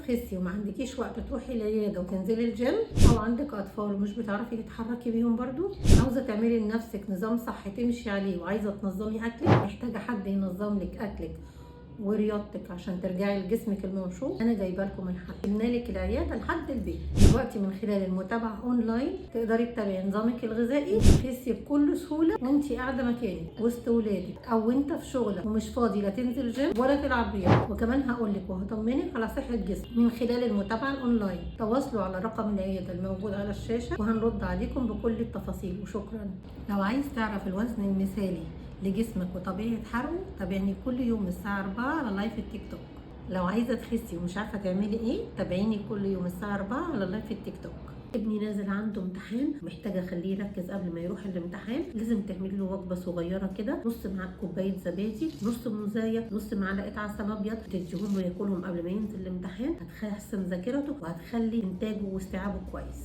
تخسي وما عندكيش وقت تروحي العياده وتنزلي الجيم، او عندك اطفال ومش بتعرفي تتحركي بيهم برضو، عاوزه تعملي لنفسك نظام صحي تمشي عليه وعايزه تنظمي اكلك، محتاجه حد ينظم لك اكلك ورياضتك عشان ترجعي لجسمك المنشوط، انا جايبه لكم الحل. جبنا لك العياده لحد البيت دلوقتي من خلال المتابعه اونلاين. تقدري تتابعي نظامك الغذائي وتخسي بكل سهوله وانت قاعده مكانك وسط ولادك، او انت في شغلك ومش فاضي لا تنزل جيم ولا تلعب رياضه. وكمان هقول لك وهطمنك على صحه جسمك من خلال المتابعه الاونلاين. تواصلوا على رقم العياده الموجود على الشاشه وهنرد عليكم بكل التفاصيل. وشكرا. لو عايز تعرف الوزن المثالي لجسمك وطبيعة حرقه، تابعني كل يوم الساعة 4 على لايف التيك توك. لو عايزة تخسي ومش عارفة تعملي ايه، تابعيني كل يوم الساعة 4 على لايف التيك توك. ابني نازل عنده امتحان، محتاجة اخليه يركز قبل ما يروح الامتحان. لازم تعملي له وجبة صغيرة كده، نص معلقة كوباية زبادي، نص موزاية، نص معلقة عسل ابيض، تديهم له ياكلهم قبل ما ينزل الامتحان. هتحسن ذاكرته وهتخلي انتاجه واستيعابه كويس.